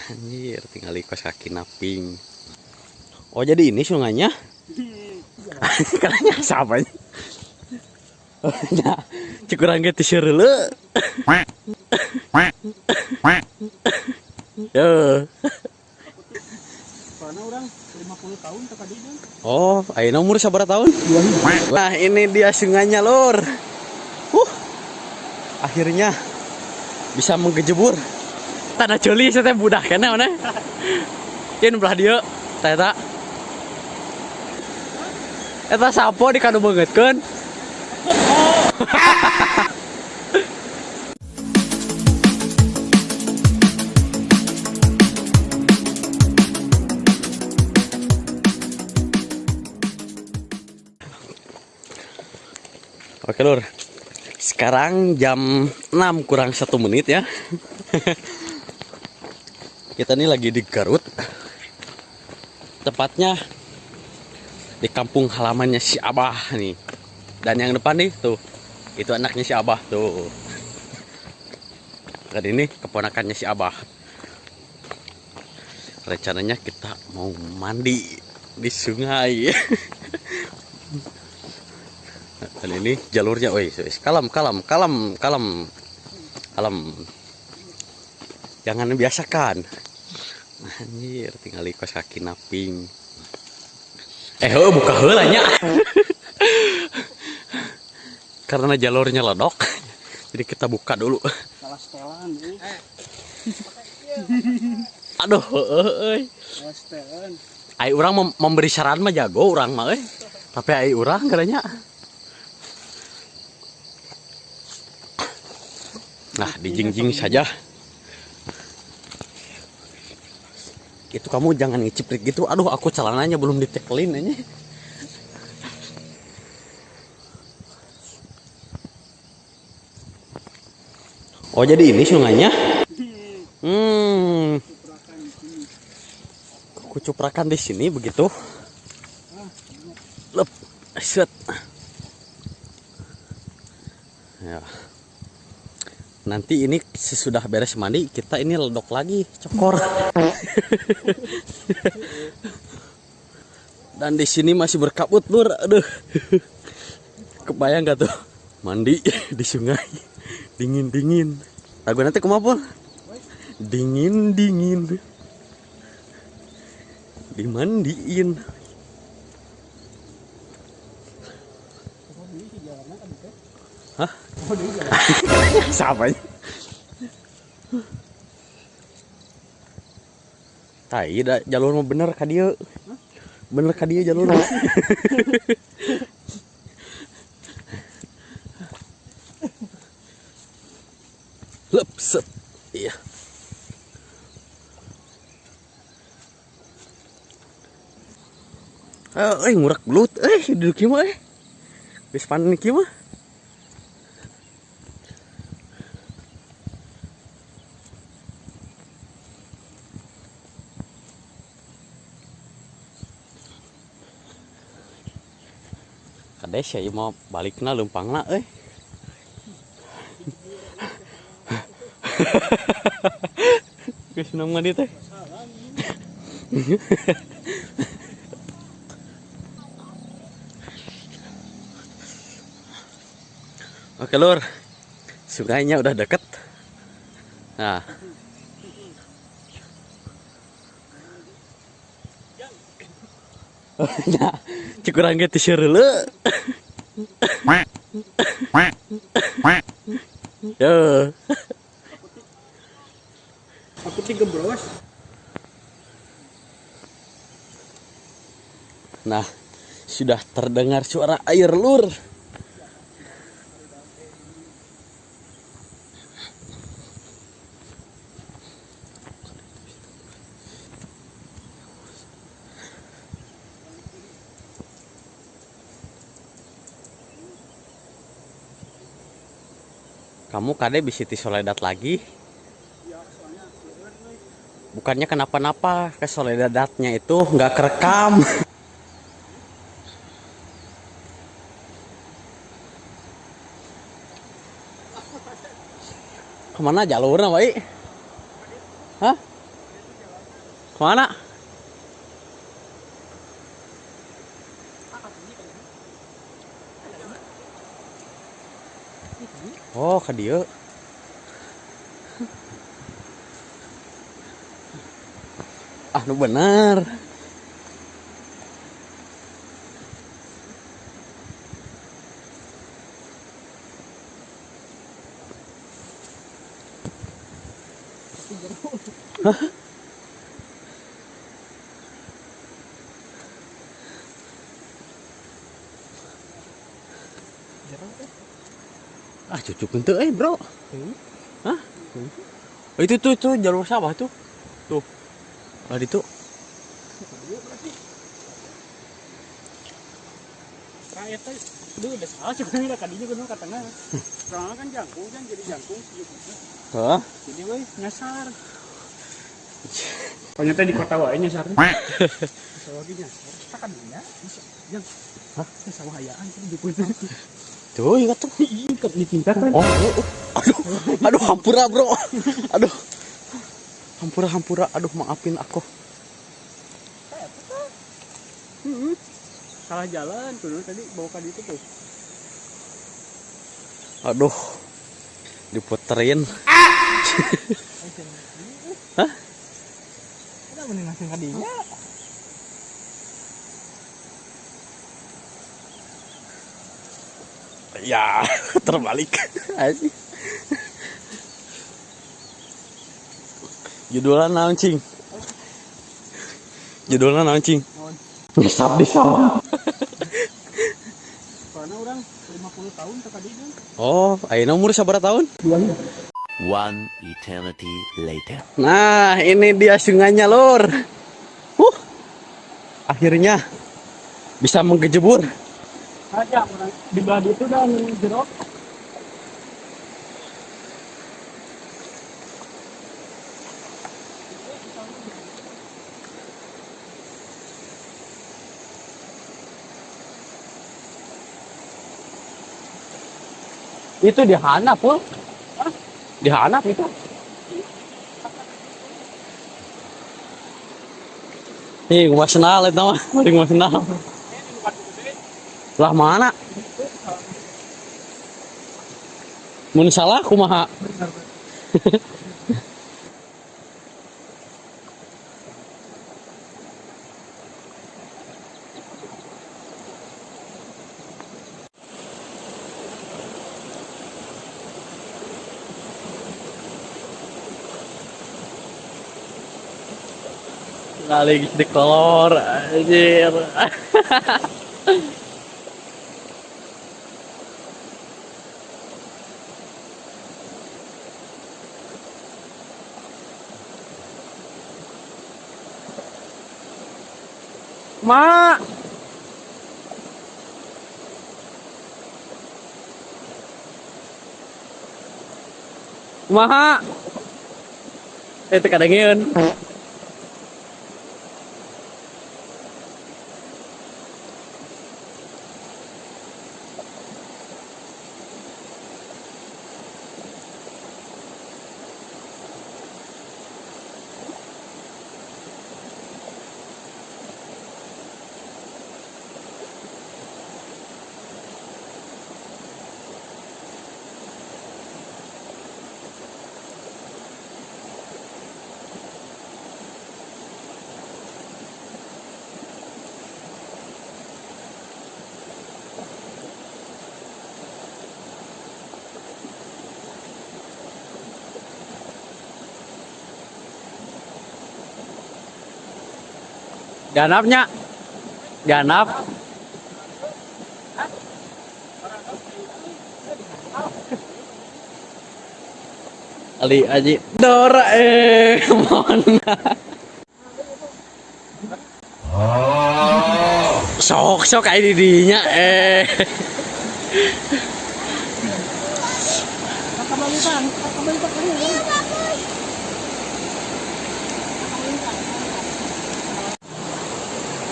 Anjir, tinggal ikos kaki naping. Oh, jadi ini sungainya? Kalanya siapa ini? Nah, cikurang gitu sereule. Yo. Karena orang 50 tahun ke kadinya. Oh, ayeuna umur sabaraha tahun? Nah, ini dia sungainya, Lur. Akhirnya bisa menggejebur. Tanah joli saya budak kena mana? Yen belah dia, eta. Eta sapo di kanu beungeutkeun. Oke, Lur. Sekarang jam 6 kurang 1 menit ya. Kita ini lagi di Garut. Tepatnya di kampung halamannya si Abah nih. Dan yang depan nih tuh, itu anaknya si Abah tuh. Dan ini keponakannya si Abah. Rencananya kita mau mandi di sungai. Dan ini jalurnya, kalem. Jangan biasakan. Anjir, tinggal ikos kaki naping. Buka heula nya. Karena jalurnya ledok. Jadi kita buka dulu. Salah setelan nih. Aduh, Salah setelan. ai urang memberi saran mah jago urang mah Tapi ai urang katanya. Nah, dijingjing saja. Itu kamu jangan ngiciprik gitu. Aduh, aku celananya belum ditekelin aja. Oh, jadi ini sungainya? Kucuprakan di sini begitu. Lep, set. Ya. Nanti ini sesudah beres mandi kita ini ledok lagi cokor. Dan di sini masih berkabut, Lur. Aduh. Kebayang gak tuh mandi di sungai dingin. Lagu nanti kemana? Dingin. Dimandiin. Hah? Siapa ini? Tai, jalur mah bener ka dieu. Bener ka dieu jalur mah. Lep, set. Iya. Ngurak belut. Duduk ieu mah Geus panen kieu mah. Kades ya mau balikna leumpangna Geus seneng mandi teh. Oke, Lur. Sungainya udah deket. Nah. Nah, cikurang ge teu sereule. Yo. Aku digembros. Nah, sudah terdengar suara air, Lur. Kamu kade bisa Soledad lagi? Bukannya kenapa-napa, ke Soledadnya itu nggak kerekam. Kemana jalurnya, Pak? Hah? Mana? Oh, ka dieu. Ah, nu bener. Ah, cucuk ente bro. Hah? Oh, itu tuh jalur sawah tuh. Tuh. Lah itu. Kayak teh, duh udah salah sebenarnya kadinya kudu katanya. Soalnya kan jangkung kan jadi jangkung. Hah? Jadi weh nyasar. Pokoknya teh di kota wae nyasar. Sawah ge nyasar. Tak kadinya bisa. Yang hah, sawah hayaan teh di punten. Tuh, ingat tuh. Ikat di tingkat kan. Oh, aduh. Aduh, hampura, bro. Aduh. Hampura. Aduh, maafin aku. Salah jalan tuh tadi bawa ka ditu tuh. Aduh. Diputerin. Hah? Kita mending langsung kadinya. Ya, terbalik. Asik. Judulnya naon, Cing? Judulnya naon, Cing? Ngesap di sawah. Soalnya orang 50 tahun tak kadinya. Oh, ayeuna umur sabaraha tahun? 2. One eternity later. Nah, ini dia sungainya, Lur. Akhirnya bisa menggejebur. Aja orang di belah itu dan jeruk. Itu dihanap, Lur. Dihanap itu. Nih, gua senal itu mah. Gua senal. Lah mana? Mun salah kumaha? Lagi di kolor anjir. Ma. Kumaha? Teu kadengeun. Ganapnya. Ganap. Ali Aji Dora mana? Sok kayak didinya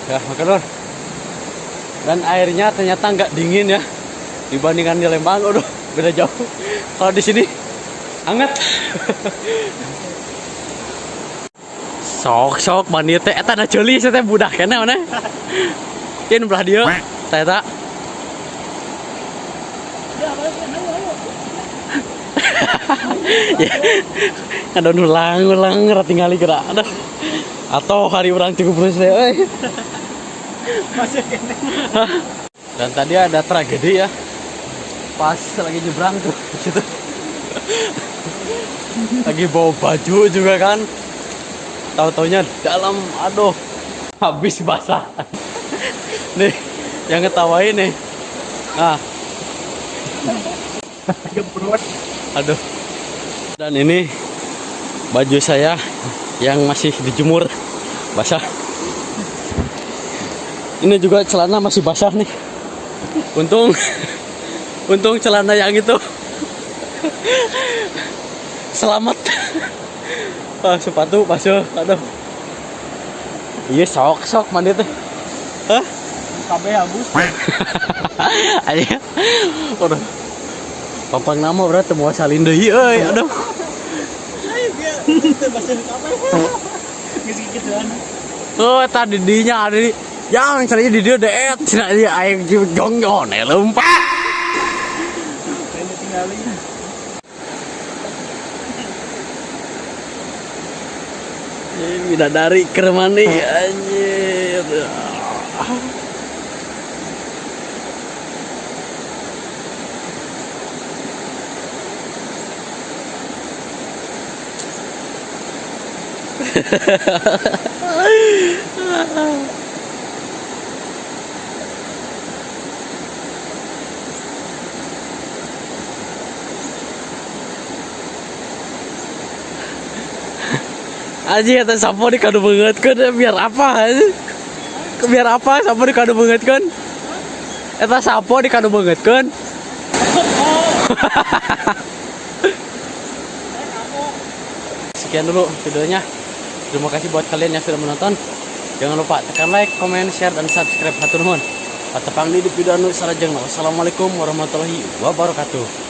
Ya, makan Lur. Dan airnya ternyata nggak dingin ya dibandingkan di Lembang. Aduh, beda jauh. Kalau di sini hangat. sok mandi teh eta na ceuli teh budak kana mana. Yen belah dieu teh eta. Ya. Ada ulang ratingali kira. Aduh. Atau hari orang cukup terus deh euy. Masih kene. Dan tadi ada tragedi ya. Pas lagi nyebrang tuh gitu. Lagi bawa baju juga kan. Tahu-taunya dalam, aduh, habis basah. Nih, yang ngetawain nih. Nah. Aduh. Dan ini baju saya yang masih dijemur basah. Ini juga celana masih basah nih. Untung celana yang itu selamat. Oh, sepatu basuh. Aduh. Iya sok mandi teh. Hah? Kabeh habis. Aja. Aduh. Pampang nama berarti mau salin deui euy. Aduh. Ayo biar teu basuh kabeh. Geus gituan. Oh, tadi dinya ada di yang caranya di dia deet. Cenah dia aing jong-jong lompat. Saya tinggalin. Bidadari keur mandi anjir. Aji kata sapo di kado banget kan biar apa? Biar apa sapo di kado banget kan? Eta sapo di kado banget kan? Sekian dulu videonya. Terima kasih buat kalian yang sudah menonton. Jangan lupa tekan like, comment, share, dan subscribe. Hatur nuhun. Patepang di video anu sarajengna. Wassalamualaikum warahmatullahi wabarakatuh.